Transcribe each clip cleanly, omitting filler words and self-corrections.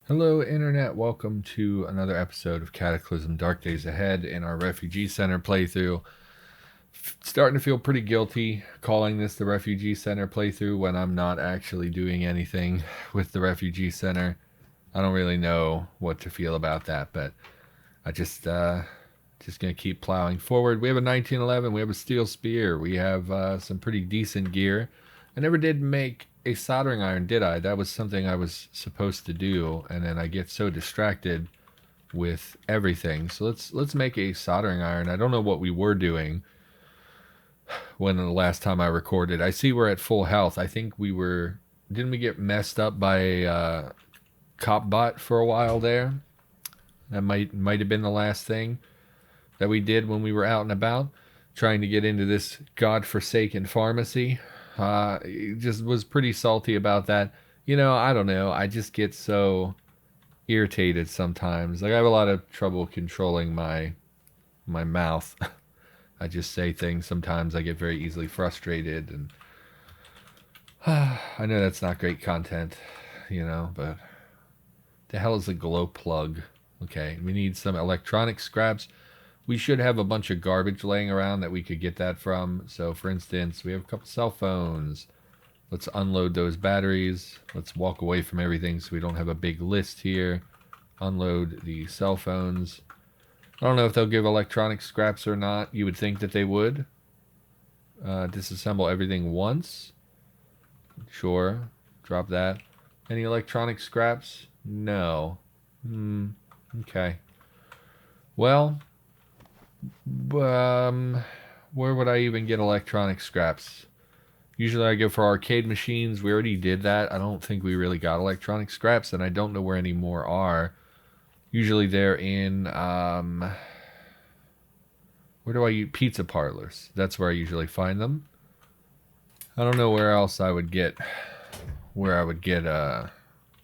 Hello, Internet. Welcome to another episode of Cataclysm Dark Days Ahead in our Refugee Center playthrough. Starting to feel pretty guilty calling this the Refugee Center playthrough when I'm not actually doing anything with the Refugee Center. I don't really know what to feel about that, but I just gonna keep plowing forward. We have a 1911. We have a steel spear. We have some pretty decent gear. I never did make a soldering iron, did I? That was something I was supposed to do, and then I get so distracted with everything. So let's make a soldering iron. I don't know what we were doing when the last time I recorded. I see we're at full health. I think we were. Didn't we get messed up by a cop bot for a while there? That might have been the last thing that we did when we were out and about, trying to get into this godforsaken pharmacy. Just was pretty salty about that. I don't know. I just get so irritated sometimes. Like I have a lot of trouble controlling my mouth. I just say things. Sometimes I get very easily frustrated, and I know that's not great content, but the hell is a glow plug? Okay, we need some electronic scraps. We should have a bunch of garbage laying around that we could get that from. So, for instance, we have a couple cell phones. Let's unload those batteries. Let's walk away from everything so we don't have a big list here. Unload the cell phones. I don't know if they'll give electronic scraps or not. You would think that they would. Disassemble everything once. Sure. Drop that. Any electronic scraps? No. Okay. Well, where would I even get electronic scraps? Usually I go for arcade machines. We already did that. I don't think we really got electronic scraps, and I don't know where any more are. Usually they're in, where do I use pizza parlors? That's where I usually find them. I don't know where else I would get,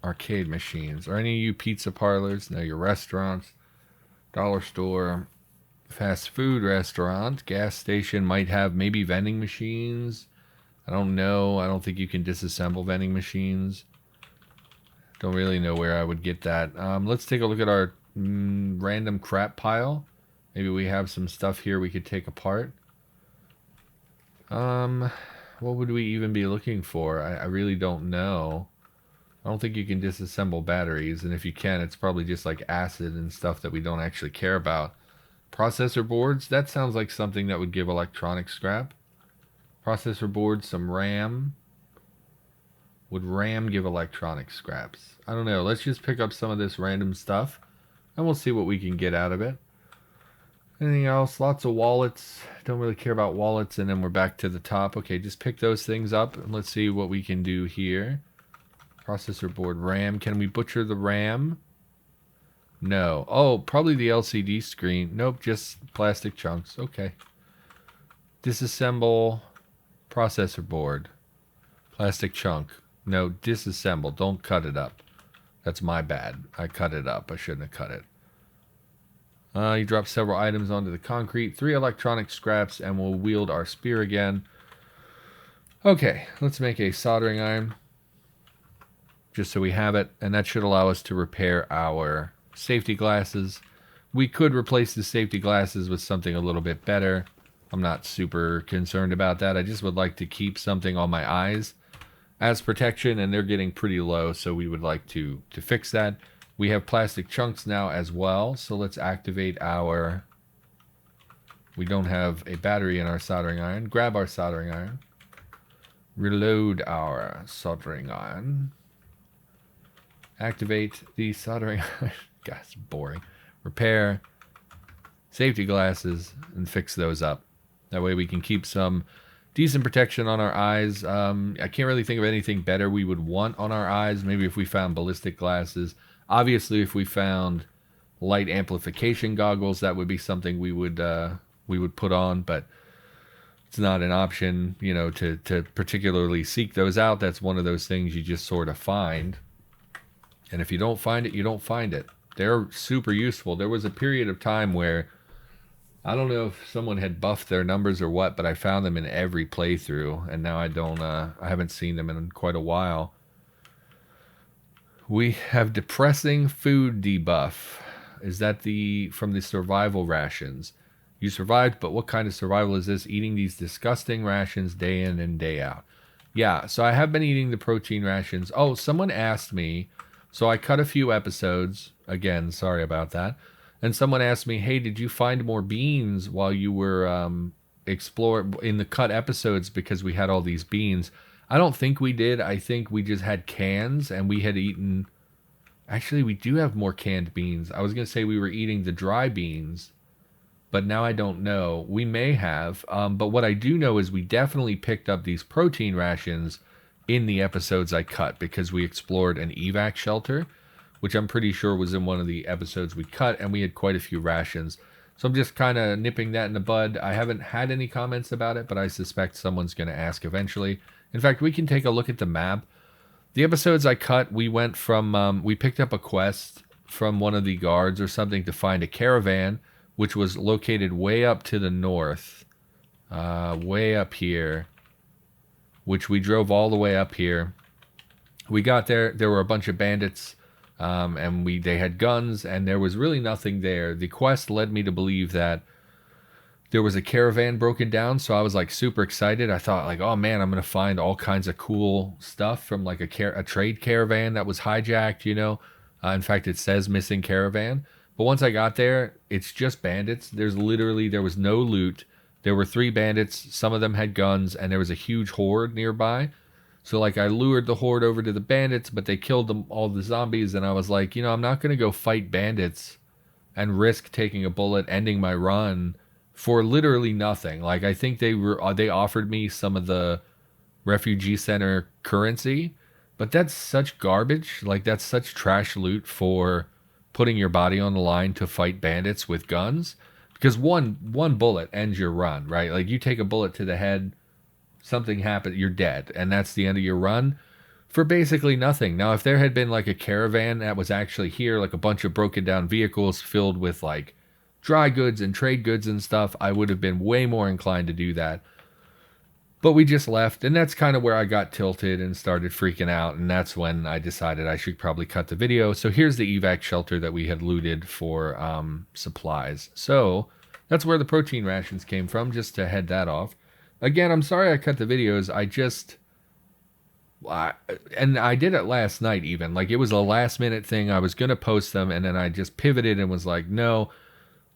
arcade machines. Are any of you pizza parlors? No, your restaurants, dollar store, fast food restaurant, gas station might have maybe vending machines. I don't know. I don't think you can disassemble vending machines. Don't really know where I would get that. Let's take a look at our random crap pile. Maybe we have some stuff here we could take apart. What would we even be looking for? I really don't know. I don't think you can disassemble batteries, and if you can, it's probably just like acid and stuff that we don't actually care about. Processor boards, that sounds like something that would give electronic scrap. Processor boards, some RAM. Would RAM give electronic scraps? I don't know. Let's just pick up some of this random stuff, and we'll see what we can get out of it. Anything else? Lots of wallets. Don't really care about wallets, and then we're back to the top. Okay, just pick those things up, and let's see what we can do here. Processor board, RAM. Can we butcher the RAM? No. Oh, probably the LCD screen. Nope, just plastic chunks. Okay. Disassemble processor board. Plastic chunk. No, disassemble. Don't cut it up. That's my bad. I cut it up. I shouldn't have cut it. You drop several items onto the concrete. 3 electronic scraps, and we'll wield our spear again. Okay, let's make a soldering iron. Just so we have it, and that should allow us to repair our safety glasses. We could replace the safety glasses with something a little bit better. I'm not super concerned about that. I just would like to keep something on my eyes as protection, and they're getting pretty low, so we would like to fix that. We have plastic chunks now as well, so let's activate our... We don't have a battery in our soldering iron. Grab our soldering iron. Reload our soldering iron. Activate the soldering iron. God, it's boring. Repair safety glasses and fix those up. That way we can keep some decent protection on our eyes. I can't really think of anything better we would want on our eyes. Maybe if we found ballistic glasses. Obviously, if we found light amplification goggles, that would be something we would put on, but it's not an option, to particularly seek those out. That's one of those things you just sort of find. And if you don't find it, you don't find it. They're super useful. There was a period of time where, I don't know if someone had buffed their numbers or what, but I found them in every playthrough, and now I haven't seen them in quite a while. We have depressing food debuff. Is that from the survival rations? You survived, but what kind of survival is this? Eating these disgusting rations day in and day out. Yeah, so I have been eating the protein rations. Oh, someone asked me, so I cut a few episodes. Again, sorry about that. And someone asked me, hey, did you find more beans while you were explore in the cut episodes because we had all these beans? I don't think we did. I think we just had cans and we had eaten. Actually, we do have more canned beans. I was going to say we were eating the dry beans, but now I don't know. We may have. But what I do know is we definitely picked up these protein rations in the episodes I cut because we explored an evac shelter, which I'm pretty sure was in one of the episodes we cut, and we had quite a few rations. So I'm just kind of nipping that in the bud. I haven't had any comments about it, but I suspect someone's going to ask eventually. In fact, we can take a look at the map. The episodes I cut, we went from, we picked up a quest from one of the guards or something to find a caravan, which was located way up to the north, way up here, which we drove all the way up here. We got there, there were a bunch of bandits, and they had guns, and there was really nothing there. The quest led me to believe that there was a caravan broken down, so I was like super excited. I thought like, oh man, I'm gonna find all kinds of cool stuff from like a trade caravan that was hijacked, you know. In fact, it says missing caravan. But once I got there, it's just bandits. There was no loot. There were 3 bandits. Some of them had guns, and there was a huge horde nearby. So like I lured the horde over to the bandits, but they killed all the zombies, and I was like, you know, I'm not gonna go fight bandits and risk taking a bullet, ending my run for literally nothing. Like I think they offered me some of the refugee center currency, but that's such garbage. Like that's such trash loot for putting your body on the line to fight bandits with guns. Because one bullet ends your run, right? Like you take a bullet to the head, something happens, you're dead, and that's the end of your run for basically nothing. Now, if there had been like a caravan that was actually here, like a bunch of broken down vehicles filled with like dry goods and trade goods and stuff, I would have been way more inclined to do that. But we just left, and that's kind of where I got tilted and started freaking out, and that's when I decided I should probably cut the video. So here's the evac shelter that we had looted for supplies. So that's where the protein rations came from, just to head that off. Again, I'm sorry I cut the videos. And I did it last night even. Like, it was a last minute thing. I was going to post them, and then I just pivoted and was like, no,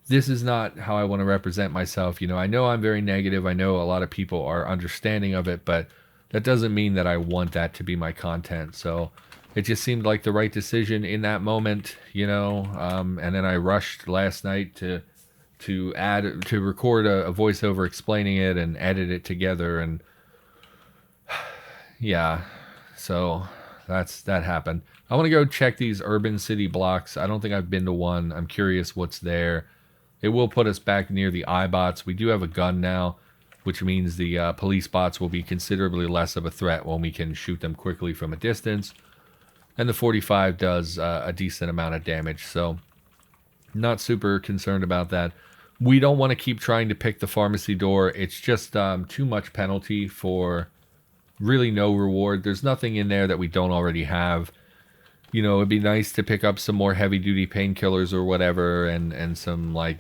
this is not how I want to represent myself. You know I'm very negative. I know a lot of people are understanding of it, but that doesn't mean that I want that to be my content. So it just seemed like the right decision in that moment, and then I rushed last night to record a voiceover explaining it and edit it together, and yeah, so that happened. I want to go check these urban city blocks. I don't think I've been to one. I'm curious what's there. It will put us back near the iBots. We do have a gun now, which means the police bots will be considerably less of a threat when we can shoot them quickly from a distance. And the 45 does a decent amount of damage, so not super concerned about that. We don't want to keep trying to pick the pharmacy door. It's just too much penalty for really no reward. There's nothing in there that we don't already have. It'd be nice to pick up some more heavy-duty painkillers or whatever, and some, like,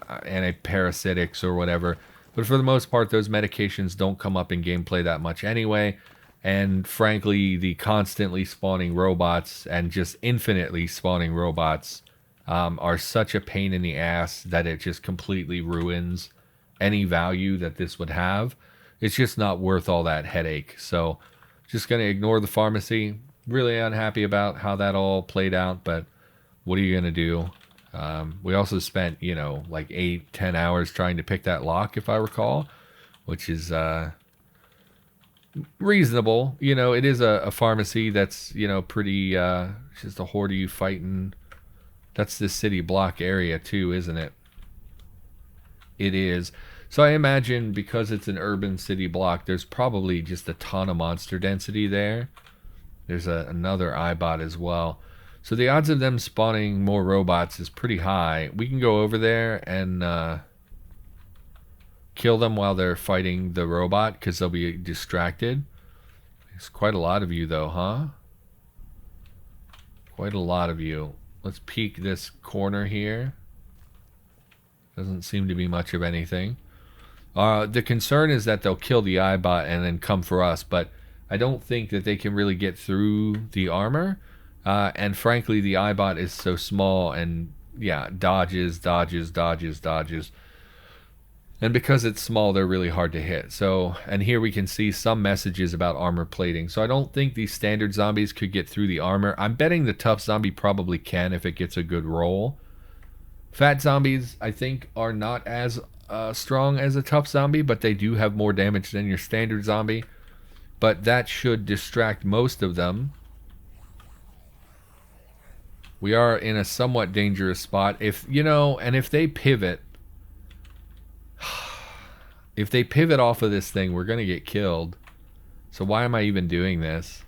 antiparasitics or whatever. But for the most part, those medications don't come up in gameplay that much anyway. And frankly, the constantly spawning robots and just infinitely spawning robots are such a pain in the ass that it just completely ruins any value that this would have. It's just not worth all that headache. So just going to ignore the pharmacy. Really unhappy about how that all played out, but what are you going to do? We also spent, like 8-10 hours trying to pick that lock, if I recall, which is reasonable. It is a pharmacy that's, pretty, just a horde of you fighting. That's this city block area too, isn't it? It is. So I imagine because it's an urban city block, there's probably just a ton of monster density there. There's another iBot as well. So the odds of them spawning more robots is pretty high. We can go over there and kill them while they're fighting the robot because they'll be distracted. There's quite a lot of you though, huh? Quite a lot of you. Let's peek this corner here. Doesn't seem to be much of anything. The concern is that they'll kill the eyebot and then come for us, but I don't think that they can really get through the armor. And frankly, the eyebot is so small and, yeah, dodges. And because it's small, they're really hard to hit. So, and here we can see some messages about armor plating. So I don't think these standard zombies could get through the armor. I'm betting the tough zombie probably can if it gets a good roll. Fat zombies, I think, are not as strong as a tough zombie, but they do have more damage than your standard zombie. But that should distract most of them. We are in a somewhat dangerous spot. If, you know, and if they pivot, if they pivot off of this thing, we're going to get killed. So why am I even doing this?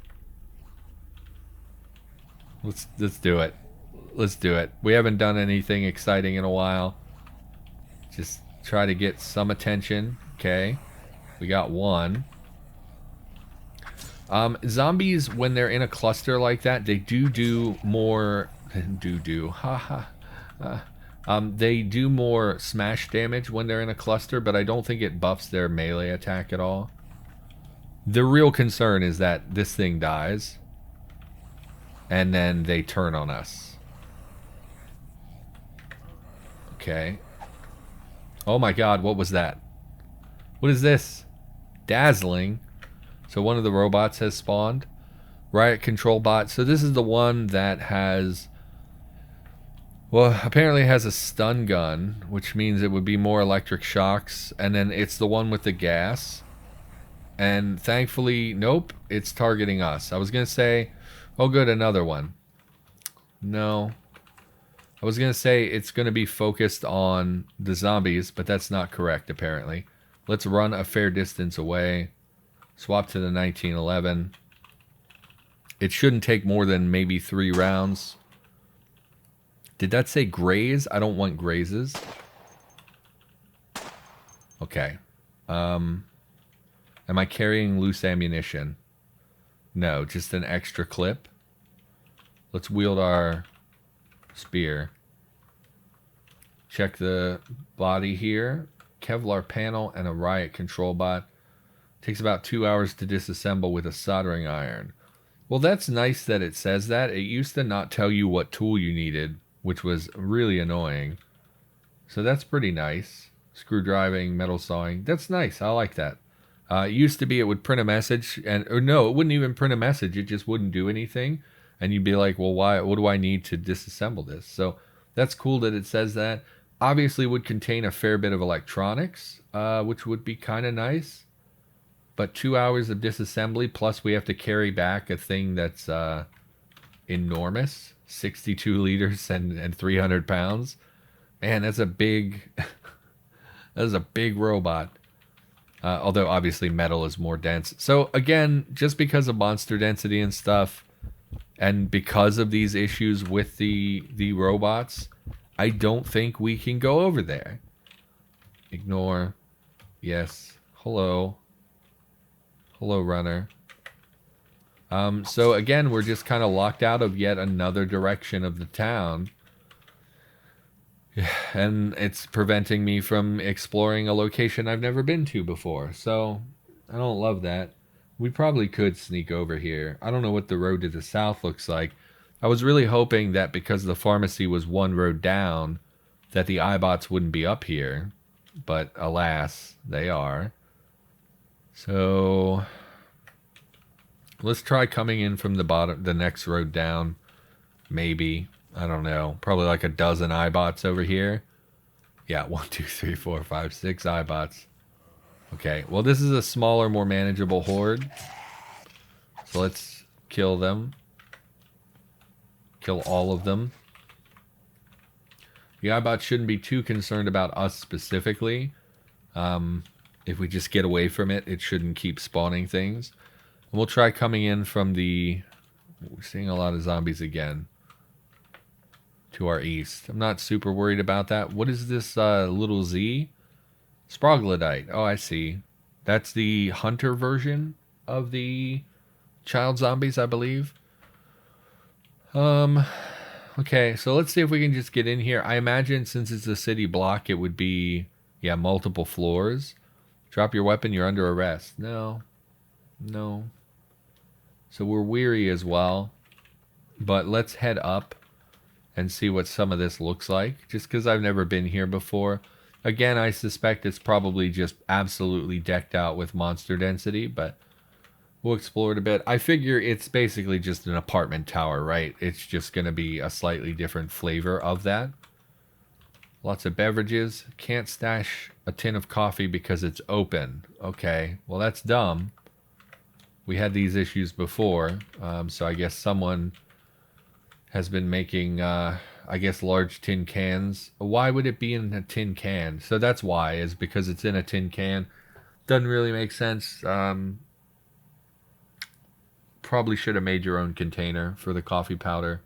Let's do it. Let's do it. We haven't done anything exciting in a while. Just try to get some attention. Okay. We got one. Zombies, when they're in a cluster like that, they do more... they do more smash damage when they're in a cluster, but I don't think it buffs their melee attack at all. The real concern is that this thing dies, and then they turn on us. Okay. Oh my god, what was that? What is this? Dazzling. So one of the robots has spawned. Riot control bot. So this is the one that has... Well, apparently it has a stun gun, which means it would be more electric shocks. And then it's the one with the gas. And thankfully, nope, it's targeting us. I was going to say, oh good, another one. No. I was going to say it's going to be focused on the zombies, but that's not correct apparently. Let's run a fair distance away. Swap to the 1911. It shouldn't take more than maybe 3 rounds. Did that say graze? I don't want grazes. Okay. Am I carrying loose ammunition? No, just an extra clip. Let's wield our spear. Check the body here. Kevlar panel and a riot control bot. Takes about 2 hours to disassemble with a soldering iron. Well, that's nice that it says that. It used to not tell you what tool you needed, which was really annoying. So that's pretty nice. Screwdriving, metal sawing. That's nice. I like that. It used to be it would print a message, or no, it wouldn't even print a message. It just wouldn't do anything. And you'd be like, well, why? What do I need to disassemble this? So that's cool that it says that. Obviously would contain a fair bit of electronics, which would be kind of nice. But 2 hours of disassembly, plus we have to carry back a thing that's enormous. 62 liters and 300 pounds. Man, that's a big... that's a big robot. Although, obviously, metal is more dense. So, again, just because of monster density and stuff, and because of these issues with the robots, I don't think we can go over there. Ignore. Yes. Hello. Hello, runner. So again, we're just kind of locked out of yet another direction of the town. And it's preventing me from exploring a location I've never been to before. So I don't love that. We probably could sneak over here. I don't know what the road to the south looks like. I was really hoping that because the pharmacy was one road down, that the iBots wouldn't be up here. But alas, they are. So let's try coming in from the bottom, the next road down. Maybe. I don't know. Probably like a dozen iBots over here. Yeah, 1, 2, 3, 4, 5, 6 iBots. Okay, well this is a smaller, more manageable horde. So let's kill them. Kill all of them. The iBots shouldn't be too concerned about us specifically. If we just get away from it, it shouldn't keep spawning things. And we'll try coming in from the... We're seeing a lot of zombies again. To our east. I'm not super worried about that. What is this little Z? Sproglodyte. Oh, I see. That's the hunter version of the child zombies, I believe. Um, okay, so let's see if we can just get in here. I imagine since it's a city block, it would be, yeah, multiple floors. Drop your weapon, you're under arrest. No, no. So we're weary as well. But let's head up and see what some of this looks like. Just because I've never been here before. Again, I suspect it's probably just absolutely decked out with monster density, but we'll explore it a bit. I figure it's basically just an apartment tower, right? It's just going to be a slightly different flavor of that. Lots of beverages. Can't stash a tin of coffee because it's open. Okay, well that's dumb. We had these issues before, so I guess someone has been making, I guess, large tin cans. Why would it be in a tin can? So that's why, is because it's in a tin can. Doesn't really make sense. Probably should have made your own container for the coffee powder.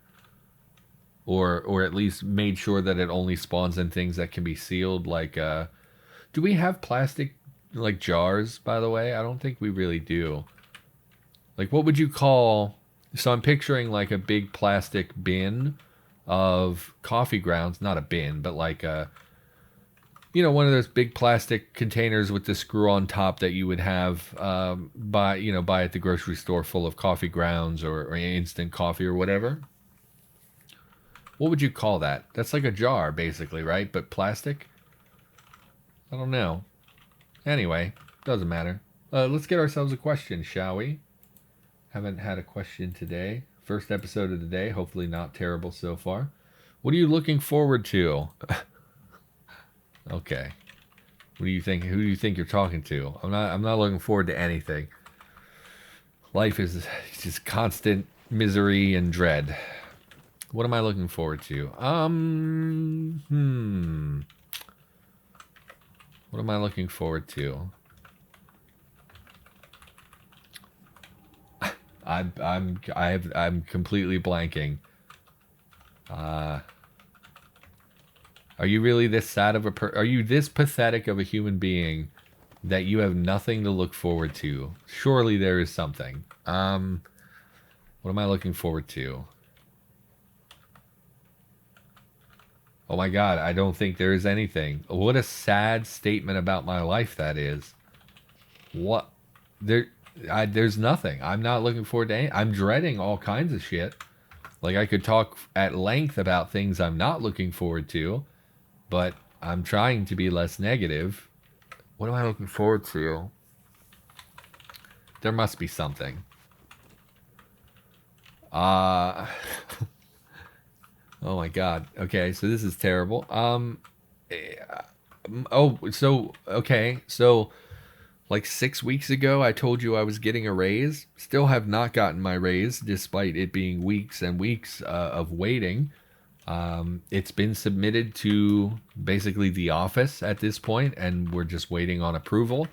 Or at least made sure that it only spawns in things that can be sealed. Like, do we have plastic, like, jars, by the way? I don't think we really do. Like, what would you call... So I'm picturing, like, a big plastic bin of coffee grounds. Not a bin, but like a... You know, one of those big plastic containers with the screw on top that you would have buy at the grocery store, full of coffee grounds or instant coffee or whatever. What would you call that? That's like a jar, basically, right? But plastic? I don't know. Anyway, doesn't matter. Let's get ourselves a question, shall we? Haven't had a question today. First episode of the day. Hopefully not terrible so far. What are you looking forward to? Okay. What do you think? Who do you think you're talking to? I'm not looking forward to anything. Life is just constant misery and dread. What am I looking forward to? What am I looking forward to? I'm completely blanking. Are you really this sad of are you this pathetic of a human being that you have nothing to look forward to? Surely there is something. What am I looking forward to? Oh my God, I don't think there is anything. What a sad statement about my life that is. What? There's nothing. I'm not looking forward to anything. I'm dreading all kinds of shit. Like, I could talk at length about things I'm not looking forward to, but I'm trying to be less negative. What am I looking forward to? There must be something. Oh my God. Okay, so this is terrible. Okay. So like 6 weeks ago, I told you I was getting a raise. Still have not gotten my raise, despite it being weeks and weeks of waiting. It's been submitted to basically the office at this point, and we're just waiting on approval.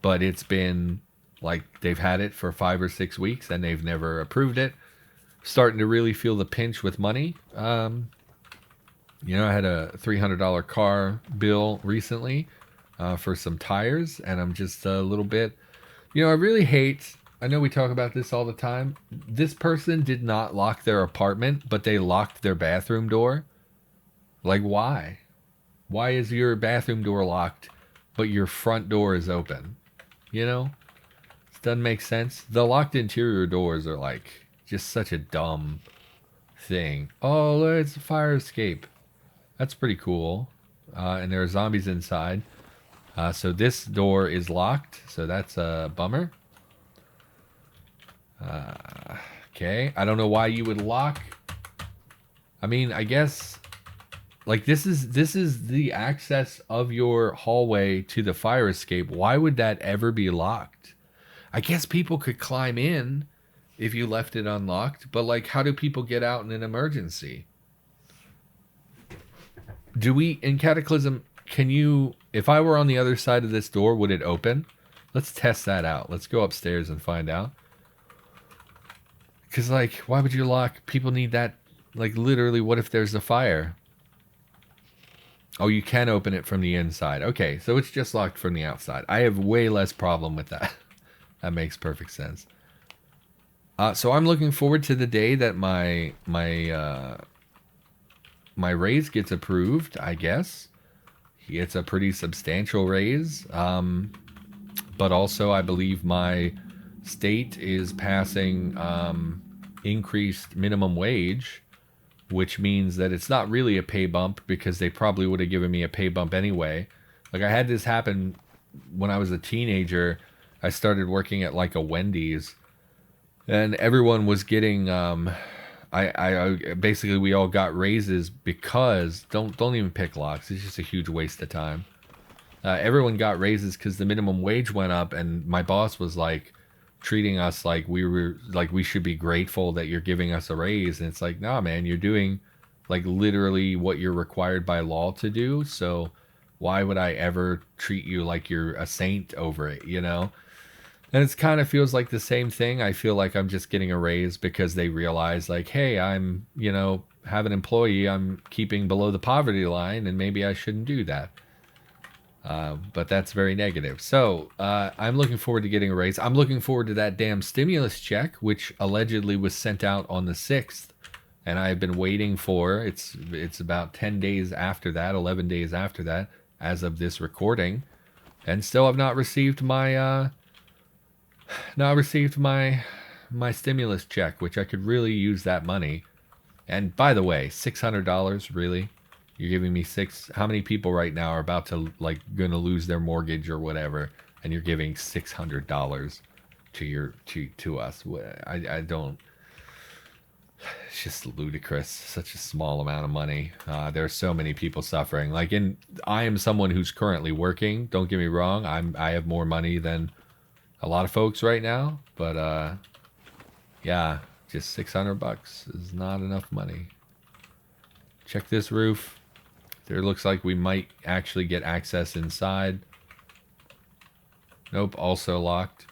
But it's been like they've had it for 5 or 6 weeks, and they've never approved it. Starting to really feel the pinch with money. I had a $300 car bill recently for some tires, and I'm just a little bit, I really hate, I know we talk about this all the time. This person did not lock their apartment, but they locked their bathroom door. Like, why? Why is your bathroom door locked, but your front door is open? It doesn't make sense. The locked interior doors are like just such a dumb thing. Oh, look, it's a fire escape. That's pretty cool. And there are zombies inside. So this door is locked. So that's a bummer. Okay. I don't know why you would lock. I mean, I guess like this is the access of your hallway to the fire escape. Why would that ever be locked? I guess people could climb in if you left it unlocked, but like, how do people get out in an emergency? Do we, in Cataclysm, if I were on the other side of this door, would it open? Let's test that out. Let's go upstairs and find out. Because, like, why would you lock? People need that, like, literally, what if there's a fire? Oh, you can open it from the inside. Okay, so it's just locked from the outside. I have way less problem with that. That makes perfect sense. So I'm looking forward to the day that my raise gets approved. I guess it's a pretty substantial raise. But also I believe my state is passing increased minimum wage, which means that it's not really a pay bump because they probably would have given me a pay bump anyway. Like I had this happen when I was a teenager. I started working at like a Wendy's, and everyone was getting I basically we all got raises because don't even pick locks. It's just a huge waste of time. Everyone got raises because the minimum wage went up, and my boss was like treating us like we should be grateful that you're giving us a raise. And it's like, nah, man, you're doing like literally what you're required by law to do. So why would I ever treat you like you're a saint over it, you know? And it kind of feels like the same thing. I feel like I'm just getting a raise because they realize like, hey, I'm, have an employee I'm keeping below the poverty line, and maybe I shouldn't do that. But that's very negative. So I'm looking forward to getting a raise. I'm looking forward to that damn stimulus check, which allegedly was sent out on the 6th. And I've been waiting for, it's about 10 days after that, 11 days after that, as of this recording. And still have not received my my stimulus check, which I could really use that money. And by the way, $600, really? You're giving me how many people right now are about to like gonna lose their mortgage or whatever, and you're giving $600 to us? I don't. It's just ludicrous. Such a small amount of money. There are so many people suffering. I am someone who's currently working. Don't get me wrong. I have more money than a lot of folks right now, but yeah, just $600 is not enough money. Check this roof. There looks like we might actually get access inside. Nope, also locked.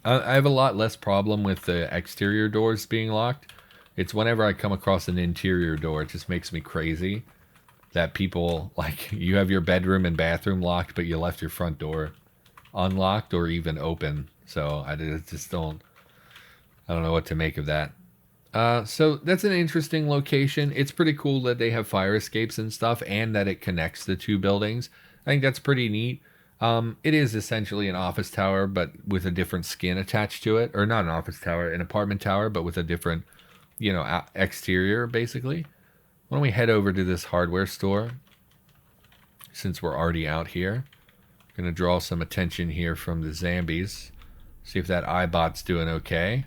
I have a lot less problem with the exterior doors being locked. It's whenever I come across an interior door, it just makes me crazy that people, like, you have your bedroom and bathroom locked, but you left your front door unlocked or even open. So I don't know what to make of that. So that's an interesting location. It's pretty cool that they have fire escapes and stuff, and that it connects the two buildings. I think that's pretty neat. It is essentially an office tower, but with a different skin attached to it. Or not an office tower, an apartment tower, but with a different, exterior, basically. Why don't we head over to this hardware store, since we're already out here. Going to draw some attention here from the zombies. See if that iBot's doing okay.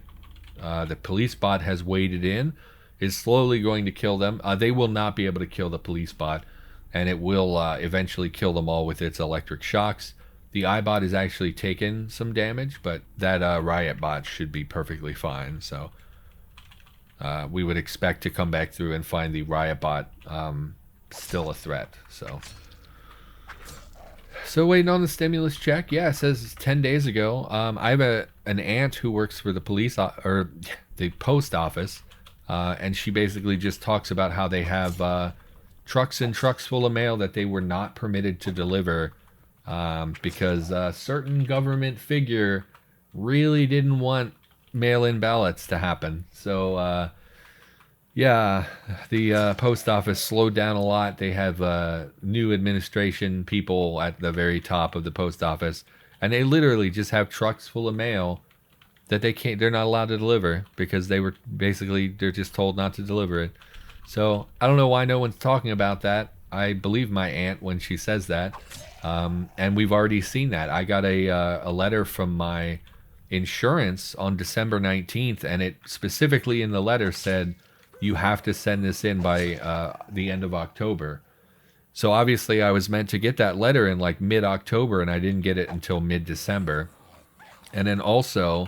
The police bot has waded in, is slowly going to kill them. They will not be able to kill the police bot, and it will eventually kill them all with its electric shocks. The iBot has actually taken some damage, but that riot bot should be perfectly fine. So we would expect to come back through and find the riot bot still a threat. So waiting on the stimulus check. Yeah, it says 10 days ago. I have an aunt who works for the or the post office, and she basically just talks about how they have trucks and trucks full of mail that they were not permitted to deliver because a certain government figure really didn't want mail-in ballots to happen. So yeah, the post office slowed down a lot. They have new administration people at the very top of the post office, and they literally just have trucks full of mail that they're not allowed to deliver because they're just told not to deliver it. So I don't know why no one's talking about that. I believe my aunt when she says that, and we've already seen that. I got a letter from my insurance on December 19th, and it specifically in the letter said, you have to send this in by the end of October. So obviously I was meant to get that letter in like mid-October, and I didn't get it until mid-December. And then also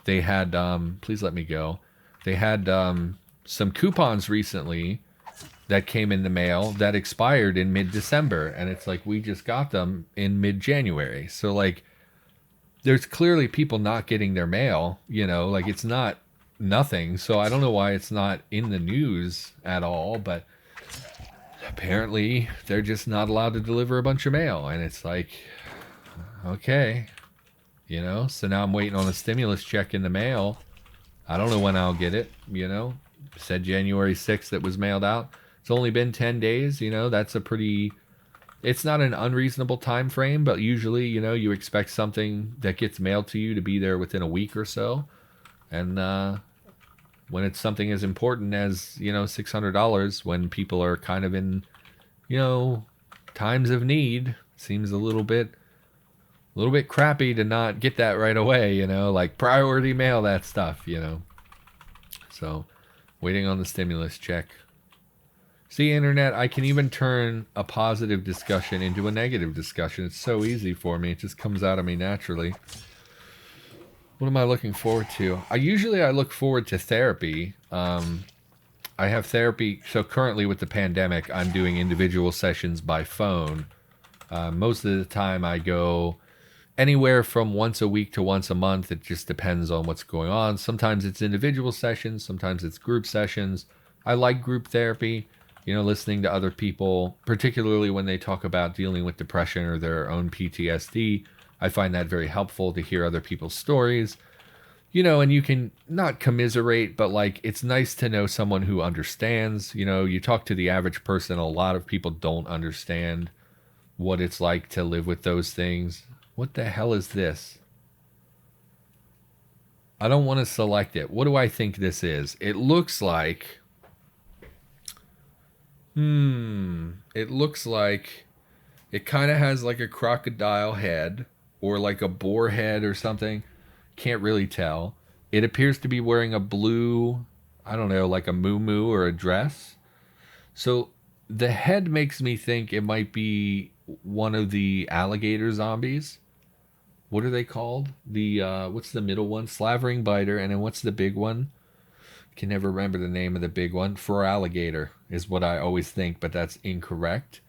they had, please let me go. They had some coupons recently that came in the mail that expired in mid-December. And it's like, we just got them in mid-January. So like, there's clearly people not getting their mail, like it's not nothing. So I don't know why it's not in the news at all, but apparently they're just not allowed to deliver a bunch of mail. And it's like, okay, so now I'm waiting on a stimulus check in the mail I don't know when I'll get it, Said January 6th it was mailed out. It's only been 10 days, that's a pretty, it's not an unreasonable time frame, but usually, you expect something that gets mailed to you to be there within a week or so. And when it's something as important as, $600, when people are kind of in, times of need, seems a little bit crappy to not get that right away, like priority mail that stuff, So, waiting on the stimulus check. See, internet, I can even turn a positive discussion into a negative discussion. It's so easy for me. It just comes out of me naturally. What am I looking forward to? I look forward to therapy. I have therapy. So currently with the pandemic, I'm doing individual sessions by phone. Most of the time I go anywhere from once a week to once a month. It just depends on what's going on. Sometimes it's individual sessions. Sometimes it's group sessions. I like group therapy, listening to other people, particularly when they talk about dealing with depression or their own PTSD. I find that very helpful to hear other people's stories, and you can not commiserate, but like, it's nice to know someone who understands. You talk to the average person, a lot of people don't understand what it's like to live with those things. What the hell is this? I don't want to select it. What do I think this is? It looks like... It looks like... It kind of has like a crocodile head, or like a boar head or something. Can't really tell. It appears to be wearing a blue... I don't know, like a muumuu or a dress. So the head makes me think it might be one of the alligator zombies. What are they called? What's the middle one? Slavering biter. And then what's the big one? Can never remember the name of the big one. Foralligator is what I always think, but that's incorrect.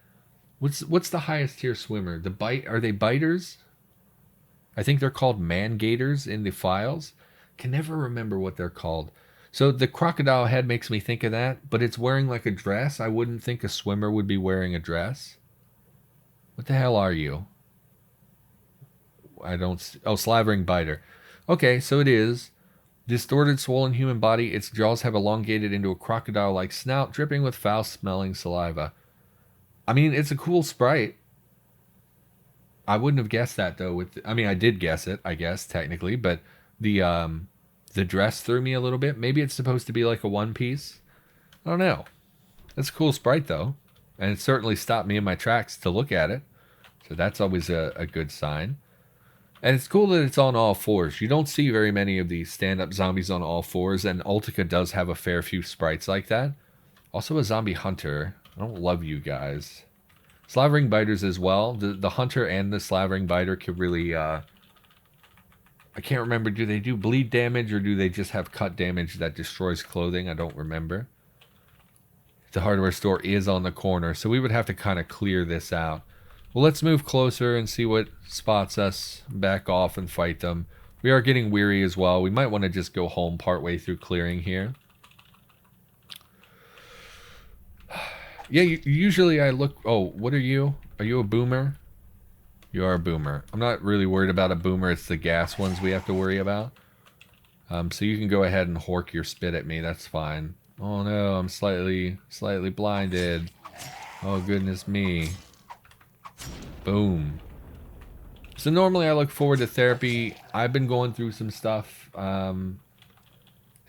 What's the highest tier swimmer? Are they biters? I think they're called man-gators in the files. Can never remember what they're called. So the crocodile head makes me think of that, but it's wearing like a dress. I wouldn't think a swimmer would be wearing a dress. What the hell are you? Slavering biter. Okay, so it is. Distorted, swollen human body. Its jaws have elongated into a crocodile-like snout, dripping with foul-smelling saliva. I mean, it's a cool sprite. I wouldn't have guessed that, though. I did guess it, I guess, technically, but the dress threw me a little bit. Maybe it's supposed to be like a one piece. I don't know. It's a cool sprite, though. And it certainly stopped me in my tracks to look at it. So that's always a good sign. And it's cool that it's on all fours. You don't see very many of these stand-up zombies on all fours, and Ultica does have a fair few sprites like that. Also a zombie hunter. I don't love you guys. Slavering biters as well. The hunter and the slavering biter could really... I can't remember, do they do bleed damage, or do they just have cut damage that destroys clothing? I don't remember. The hardware store is on the corner, so we would have to kind of clear this out. Well, let's move closer and see what spots us, back off and fight them. We are getting weary as well. We might want to just go home partway through clearing here. Yeah, usually I look... Oh, what are you? Are you a boomer? You are a boomer. I'm not really worried about a boomer. It's the gas ones we have to worry about. So you can go ahead and hork your spit at me. That's fine. Oh no, I'm slightly blinded. Oh goodness me. Boom. So normally I look forward to therapy. I've been going through some stuff, and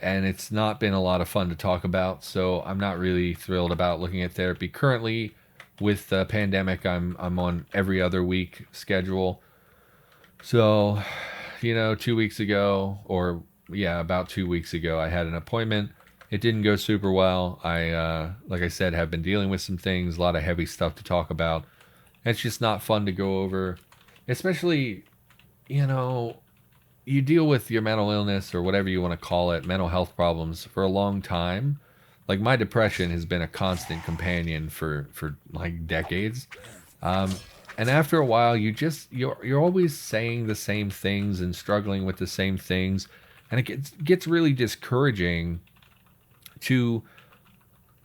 it's not been a lot of fun to talk about, so I'm not really thrilled about looking at therapy. Currently, with the pandemic, I'm on every other week schedule. So, 2 weeks ago, or yeah, about 2 weeks ago, I had an appointment. It didn't go super well. I, like I said, have been dealing with some things, a lot of heavy stuff to talk about. It's just not fun to go over, especially, you deal with your mental illness or whatever you want to call it, mental health problems for a long time. Like my depression has been a constant companion for like decades. And after a while, you're always saying the same things and struggling with the same things. And it gets really discouraging to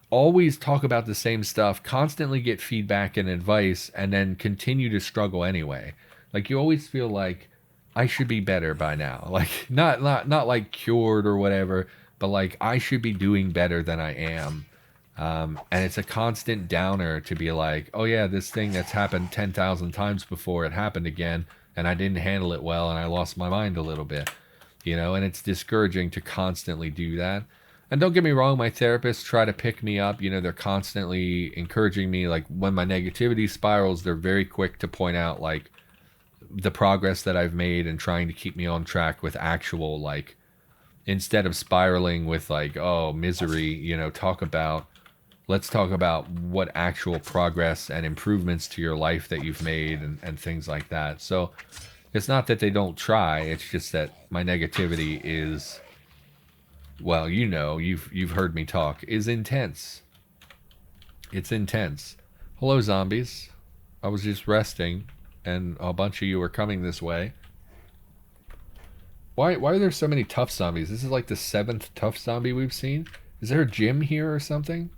always talk about the same stuff, constantly get feedback and advice, and then continue to struggle anyway. Like you always feel like I should be better by now. Like, not like cured or whatever, but like I should be doing better than I am. And it's a constant downer to be like, oh yeah, this thing that's happened 10,000 times before, it happened again, and I didn't handle it well, and I lost my mind a little bit, and it's discouraging to constantly do that. And don't get me wrong, my therapists try to pick me up. They're constantly encouraging me. Like when my negativity spirals, they're very quick to point out like the progress that I've made and trying to keep me on track with actual, like, instead of spiraling with like, oh, misery, let's talk about what actual progress and improvements to your life that you've made and things like that. So it's not that they don't try, it's just that my negativity is, well, you've heard me talk, is intense. It's intense. Hello, zombies. I was just resting, and a bunch of you are coming this way. Why are there so many tough zombies? This is like the 7th tough zombie we've seen. Is there a gym here or something?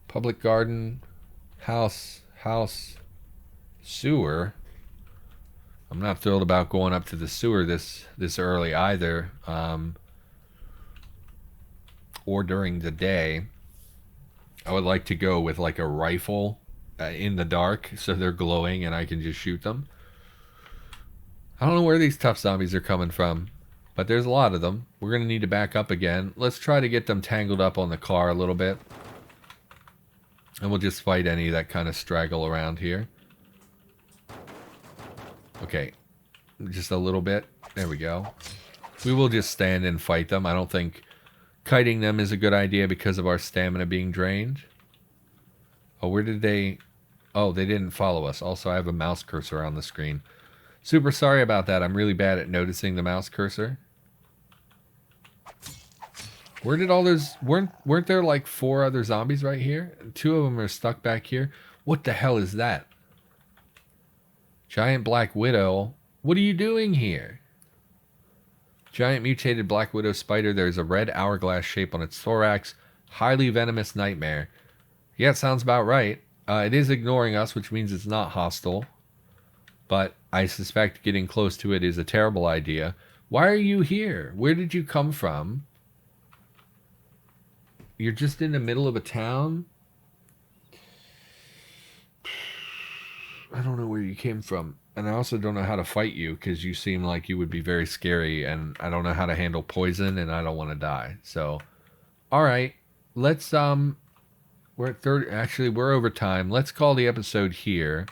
Public garden, house, sewer. I'm not thrilled about going up to the sewer this early either, or during the day. I would like to go with like a rifle in the dark, so they're glowing and I can just shoot them. I don't know where these tough zombies are coming from, but there's a lot of them. We're going to need to back up again. Let's try to get them tangled up on the car a little bit. And we'll just fight any that kind of straggle around here. Okay. Just a little bit. There we go. We will just stand and fight them. I don't think kiting them is a good idea because of our stamina being drained. Oh, where did they... Oh, they didn't follow us. Also, I have a mouse cursor on the screen. Super sorry about that. I'm really bad at noticing the mouse cursor. Where did all those... Weren't there like 4 other zombies right here? 2 of them are stuck back here. What the hell is that? Giant Black Widow. What are you doing here? Giant mutated Black Widow spider. There's a red hourglass shape on its thorax. Highly venomous nightmare. Yeah, it sounds about right. It is ignoring us, which means it's not hostile. But I suspect getting close to it is a terrible idea. Why are you here? Where did you come from? You're just in the middle of a town? I don't know where you came from. And I also don't know how to fight you, because you seem like you would be very scary, and I don't know how to handle poison, and I don't want to die. So, alright. Let's, we're at 30, actually, we're over time. Let's call the episode here.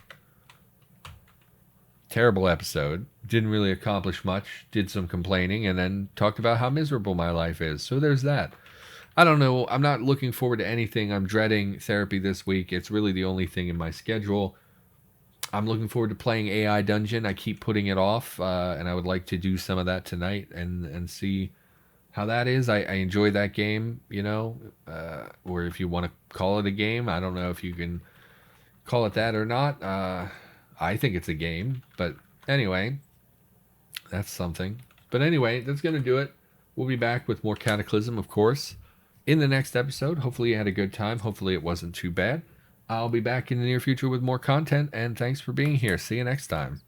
Terrible episode. Didn't really accomplish much. Did some complaining, and then talked about how miserable my life is. So there's that. I don't know. I'm not looking forward to anything. I'm dreading therapy this week. It's really the only thing in my schedule. I'm looking forward to playing AI Dungeon. I keep putting it off, and I would like to do some of that tonight and see how that is. I enjoy that game, or if you want to call it a game. I don't know if you can call it that or not. I think it's a game, but anyway, that's something. But anyway, that's going to do it. We'll be back with more Cataclysm, of course, in the next episode. Hopefully you had a good time. Hopefully it wasn't too bad. I'll be back in the near future with more content, and thanks for being here. See you next time.